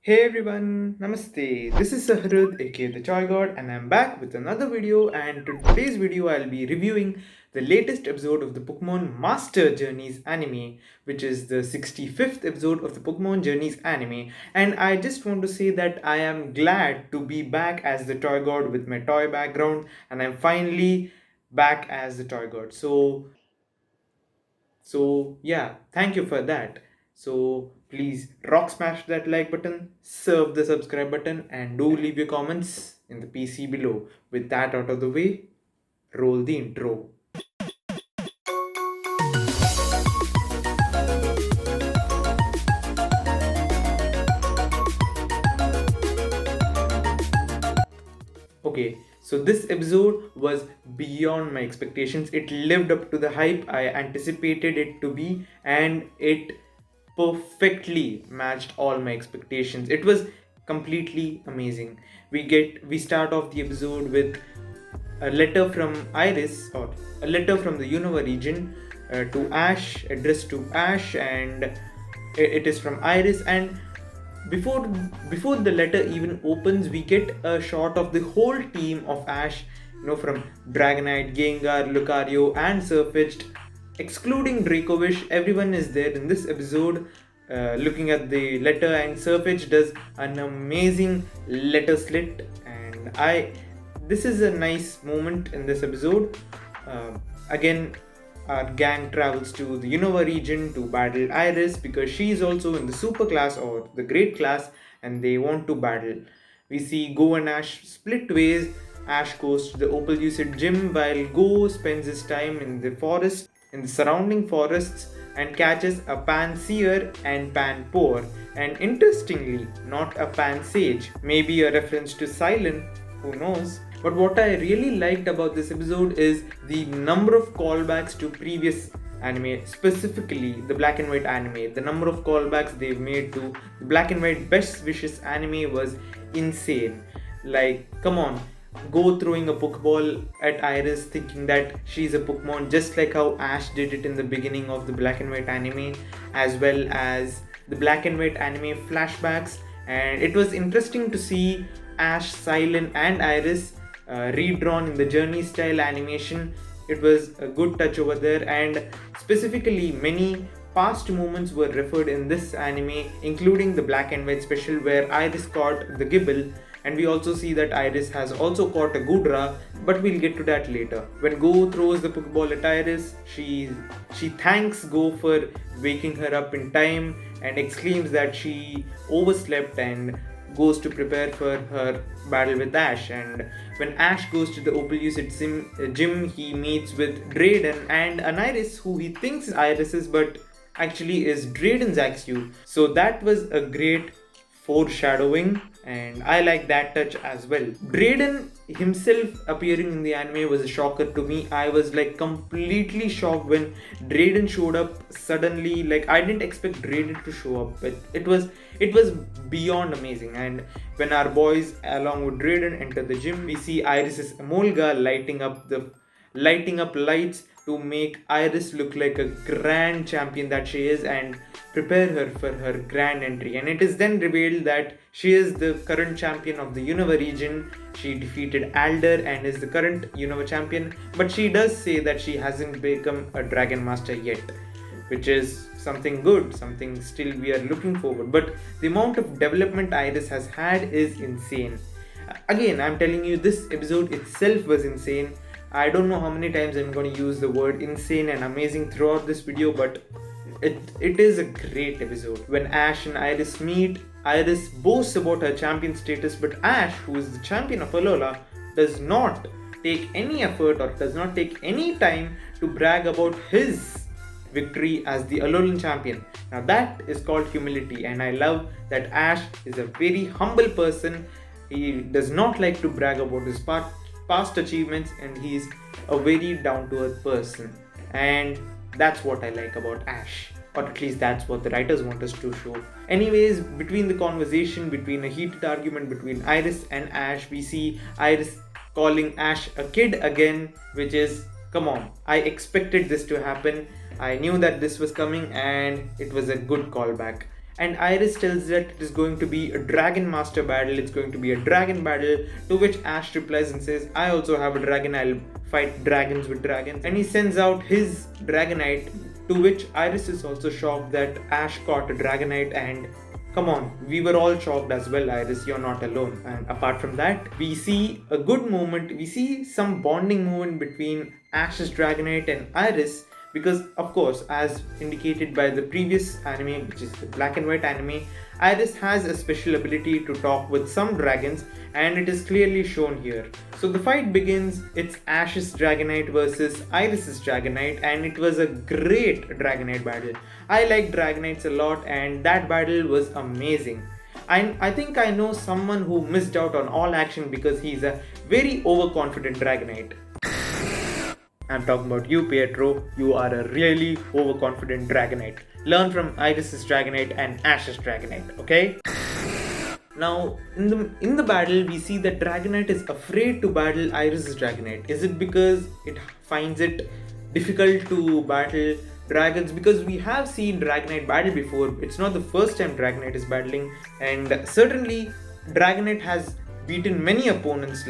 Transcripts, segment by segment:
Hey everyone, Namaste. This is Sahrudh, aka the Choi God, and I'm back with another video. And to today's video, I'll be reviewing the latest episode of the Pokemon Master Journeys anime, which is the 65th episode of the Pokemon Journeys anime. And I just want to say that I am glad to be back as the Toy God with my toy background, and I'm finally back as the Toy God. So yeah, thank you for that. So please rock smash that like button, serve the subscribe button, and do leave your comments in the PC below. With that out of the way, roll the intro. Okay, so this episode was beyond my expectations. It lived up to the hype I anticipated it to be, and it perfectly matched all my expectations. It was completely amazing. We start off the episode with a letter from Iris, or a letter from the Unova region to Ash, addressed to Ash, and it is from Iris. And before before the letter even opens, we get a shot of the whole team of Ash, from Dragonite, Gengar, Lucario, and Surfetch'd. Excluding Dracovish, everyone is there in this episode. Looking at the letter, and Surfetch'd does an amazing letter slit, and I this is a nice moment in this episode. Again, our gang travels to the Unova region to battle Iris because she is also in the super class or the great class, and they want to battle. We see Go and Ash split ways. Ash goes to the Opal Usage gym while Go spends his time in the forest, in the surrounding forests, and catches a Panseer and Panpour. And interestingly, not a Pansage. Maybe a reference to Silent, who knows? But what I really liked about this episode is the number of callbacks to previous anime, specifically the black and white anime. The number of callbacks they've made to the black and white Best Wishes anime was insane. Like, come on, Go throwing a Pokeball at Iris thinking that she's a Pokemon, just like how Ash did it in the beginning of the black and white anime, as well as the black and white anime flashbacks. And it was interesting to see Ash, Silent, and Iris redrawn in the journey style animation. It was a good touch over there, and specifically many past moments were referred in this anime, including the black and white special where Iris caught the Gibble, and we also see that Iris has also caught a Goodra, but we'll get to that later. When Go throws the Pokeball at Iris, she thanks Go for waking her up in time and exclaims that she overslept and goes to prepare for her battle with Ash. And when Ash goes to the Opal Usage gym, he meets with Drayden and an Iris who he thinks is Iris's, but actually is Drayden's Axew. So that was a great foreshadowing, and I like that touch as well. Drayden himself appearing in the anime was a shocker to me. I was like completely shocked when Drayden showed up suddenly. Like, I didn't expect Drayden to show up, but it was beyond amazing. And when our boys along with Drayden enter the gym, we see Iris's Emolga lighting up lights to make Iris look like a grand champion that she is and prepare her for her grand entry. And it is then revealed that she is the current champion of the Unova region. She defeated Alder and is the current Unova champion, but she does say that she hasn't become a Dragon Master yet, which is something good, something still we are looking forward. But the amount of development Iris has had is insane. Again, I'm telling you, this episode itself was insane. I don't know how many times I'm going to use the word insane and amazing throughout this video, but it is a great episode. When Ash and Iris meet, Iris boasts about her champion status, but Ash, who is the champion of Alola, does not take any effort or does not take any time to brag about his victory as the Alolan champion. Now that is called humility, and I love that Ash is a very humble person. He does not like to brag about his past achievements, and he's a very down-to-earth person, and that's what I like about Ash, or at least that's what the writers want us to show. Anyways, between the conversation, between a heated argument between Iris and Ash, we see Iris calling Ash a kid again, which is, come on, I expected this to happen. I knew that this was coming, and it was a good callback. and Iris tells that it is going to be a Dragon Master battle, it's going to be a dragon battle, to which Ash replies and says, I also have a dragon, I'll fight dragons with dragons. And he sends out his Dragonite, to which Iris is also shocked that Ash caught a Dragonite, and come on, we were all shocked as well, Iris, you're not alone. And apart from that, we see a good moment, we see some bonding moment between Ash's Dragonite and Iris, because of course, as indicated by the previous anime, which is the black and white anime, Iris has a special ability to talk with some dragons, and it is clearly shown here. So the fight begins, it's Ash's Dragonite versus Iris's Dragonite, and it was a great Dragonite battle. I like Dragonites a lot, and that battle was amazing. I think I know someone who missed out on all action because he's a very overconfident Dragonite. I'm talking about you, Pietro. You are a really overconfident Dragonite. Learn from Iris's Dragonite and Ash's Dragonite, okay? Now, in the battle, we see that Dragonite is afraid to battle Iris's Dragonite. Is it because it finds it difficult to battle dragons? Because we have seen Dragonite battle before. It's not the first time Dragonite is battling, and certainly Dragonite has beaten many opponents.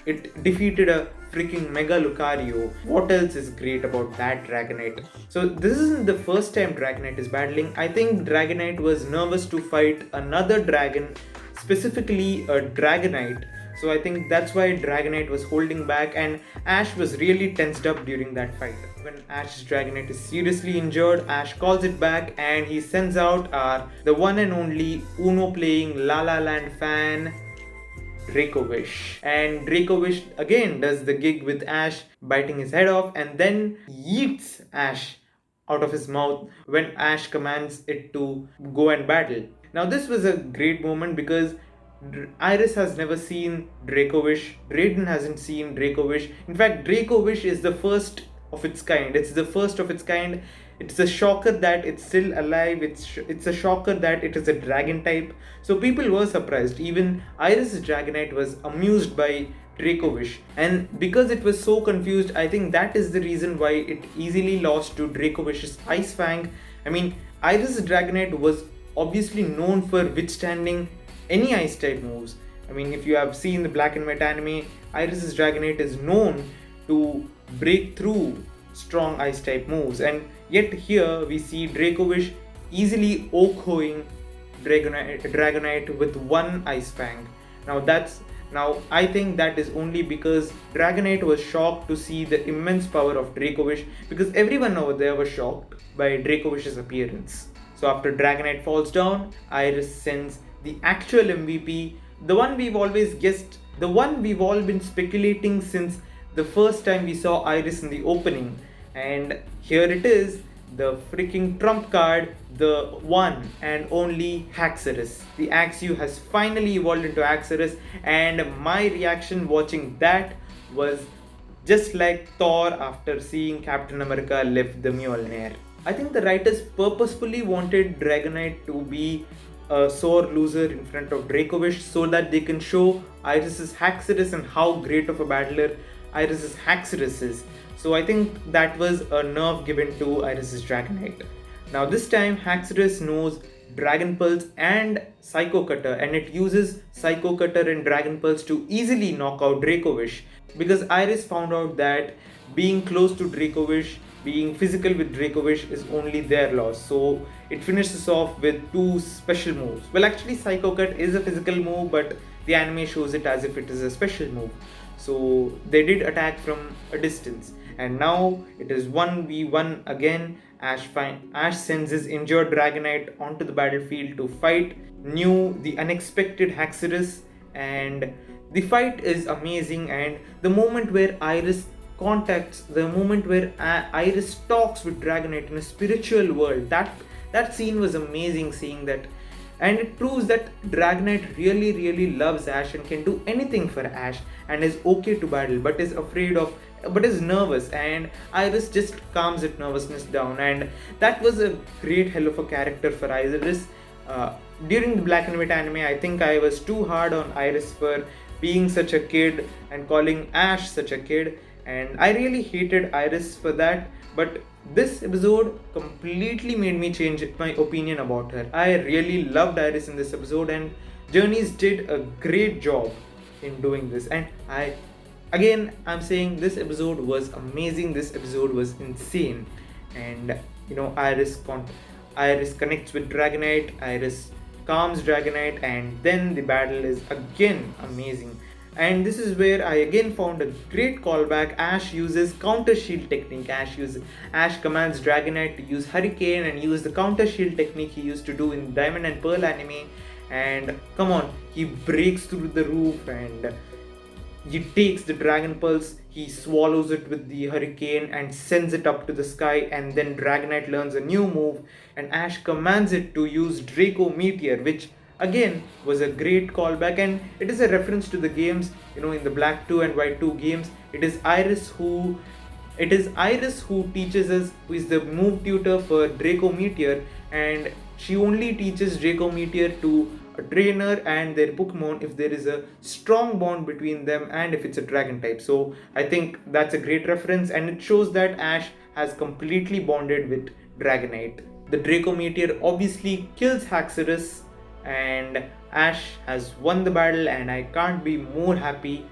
It defeated a freaking Mega Lucario. What else is great about that Dragonite? So this isn't the first time Dragonite is battling. I think Dragonite was nervous to fight another dragon, specifically a Dragonite. So I think that's why Dragonite was holding back, and Ash was really tensed up during that fight. When Ash's Dragonite is seriously injured, Ash calls it back and he sends out the one and only Uno playing La La Land fan, Dracovish. And Dracovish again does the gig with Ash, biting his head off, and then yeets Ash out of his mouth when Ash commands it to go and battle. Now this was a great moment because Iris has never seen Dracovish, Drayden hasn't seen Dracovish. In fact, Dracovish is the first of its kind. It's the first of its kind. It's a shocker that it's still alive. It's a shocker that it is a dragon type. So people were surprised. Even Iris's Dragonite was amused by Dracovish. And because it was so confused, I think that is the reason why it easily lost to Dracovish's Ice Fang. I mean, Iris's Dragonite was obviously known for withstanding any ice type moves. I mean, if you have seen the black and white anime, Iris's Dragonite is known to break through strong ice type moves, and yet here we see Dracovish easily OHKOing Dragonite with one Ice Fang. Now I think that is only because Dragonite was shocked to see the immense power of Dracovish, because everyone over there was shocked by Dracovish's appearance. So after Dragonite falls down, Iris sends the actual MVP, the one we've always guessed, the one we've all been speculating since the first time we saw Iris in the opening. And here it is, the freaking trump card, the one and only HAXORUS. The Axew has finally evolved into HAXORUS, and my reaction watching that was just like Thor after seeing Captain America lift the Mjolnir. I think the writers purposefully wanted Dragonite to be a sore loser in front of Dracovish so that they can show Iris's HAXORUS and how great of a battler Iris's HAXORUS is. So I think that was a nerf given to Iris's Dragonite. Now this time HAXORUS knows Dragon Pulse and Psycho Cutter, and it uses Psycho Cutter and Dragon Pulse to easily knock out Dracovish, because Iris found out that being close to Dracovish, being physical with Dracovish is only their loss. So it finishes off with two special moves. Well, actually Psycho Cut is a physical move, but the anime shows it as if it is a special move. So they did attack from a distance, and now it is 1v1 again. Ash sends his injured Dragonite onto the battlefield to fight the unexpected HAXORUS, and the fight is amazing. And the moment where Iris talks with Dragonite in a spiritual world, that scene was amazing, seeing that. And it proves that Dragonite really loves Ash and can do anything for Ash and is okay to battle, but is nervous, and Iris just calms that nervousness down. And that was a great hell of a character for Iris. During the black and white anime, I think I was too hard on Iris for being such a kid and calling Ash such a kid, and I really hated Iris for that. But this episode completely made me change my opinion about her. I really loved Iris in this episode, and Journeys did a great job in doing this. And I'm saying this episode was amazing. This episode was insane, and Iris connects with Dragonite. Iris calms Dragonite, and then the battle is again amazing. And this is where I again found a great callback. Ash uses counter shield technique. Ash commands Dragonite to use Hurricane and use the counter shield technique he used to do in Diamond and Pearl anime. And come on, he breaks through the roof and he takes the Dragon Pulse, he swallows it with the Hurricane and sends it up to the sky, and then Dragonite learns a new move and Ash commands it to use Draco Meteor, which again was a great callback, and it is a reference to the games, in the Black 2 and White 2 games. It is Iris who teaches us, who is the move tutor for Draco Meteor, and she only teaches Draco Meteor to a trainer and their Pokemon if there is a strong bond between them and if it's a dragon type. So I think that's a great reference, and it shows that Ash has completely bonded with Dragonite. The Draco Meteor obviously kills HAXORUS, and Ash has won the battle, and I can't be more happy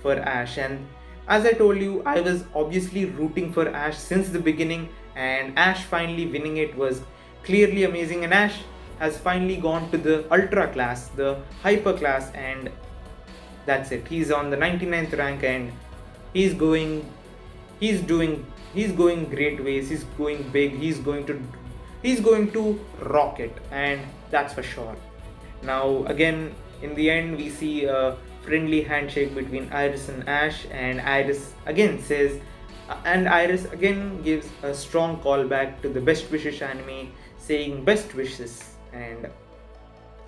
for Ash. And as I told you, I was obviously rooting for Ash since the beginning, and Ash finally winning it was clearly amazing. And Ash has finally gone to the Ultra class, the Hyper class, and that's it. He's on the 99th rank, and he's going great ways. He's going big. He's going to rock it, and that's for sure. Now again, in the end, we see a friendly handshake between Iris and Ash, and Iris again gives a strong callback to the Best Wishes anime, saying best wishes. And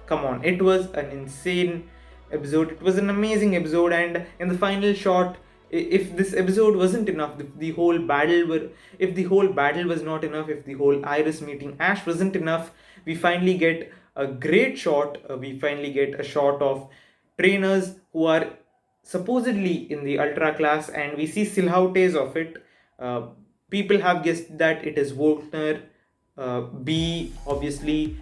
come on, it was an insane episode. It was an amazing episode, and in the final shot, if this episode wasn't enough, if the whole battle was not enough, if the whole Iris meeting Ash wasn't enough, we finally get a great shot. We finally get a shot of trainers who are supposedly in the Ultra class, and we see silhouettes of it. People have guessed that it is Volkner. B, obviously.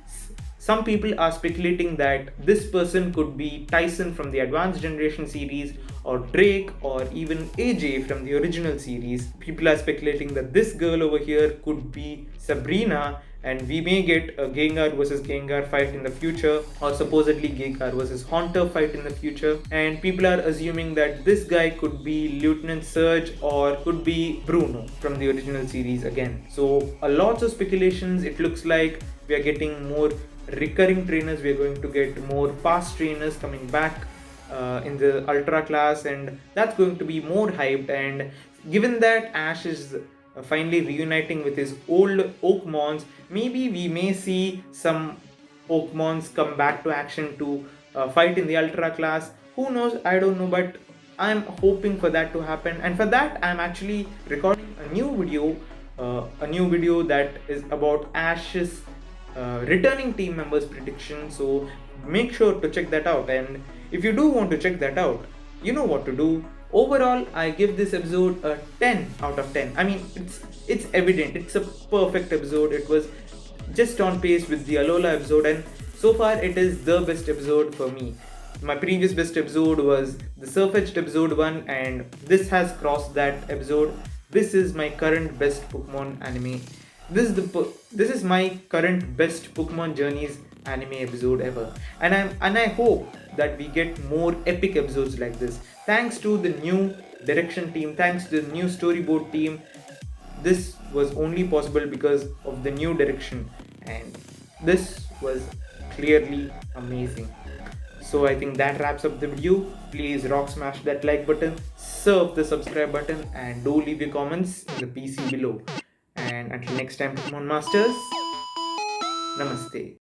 Some people are speculating that this person could be Tyson from the Advanced Generation series, or Drake, or even AJ from the original series. People are speculating that this girl over here could be Sabrina, and we may get a Gengar versus Gengar fight in the future, or supposedly Gengar versus Haunter fight in the future. And people are assuming that this guy could be Lieutenant Surge, or could be Bruno from the original series again. So a lots of speculations. It looks like we are getting more recurring trainers. We are going to get more past trainers coming back in the Ultra class, and that's going to be more hyped. And given that Ash is finally reuniting with his old Oakmons, maybe we may see some Oakmons come back to action to fight in the Ultra class. Who knows? I don't know, but I'm hoping for that to happen. And for that, I'm actually recording a new video that is about Ash's returning team members prediction. So make sure to check that out, and if you do want to check that out, you know what to do. Overall, I give this episode a 10 out of 10. I mean, it's evident, it's a perfect episode. It was just on pace with the Alola episode, and so far it is the best episode for me. My previous best episode was the Surfetched episode 1, and this has crossed that episode. This is my current best Pokemon anime. This is my current best Pokemon Journeys anime episode ever, and I hope that we get more epic episodes like this. Thanks to the new direction team, thanks to the new storyboard team. This was only possible because of the new direction, and this was clearly amazing. So I think that wraps up the video. Please rock smash that like button, surf the subscribe button, and do leave your comments in the PC below. And until next time, Pokemon Masters, Namaste.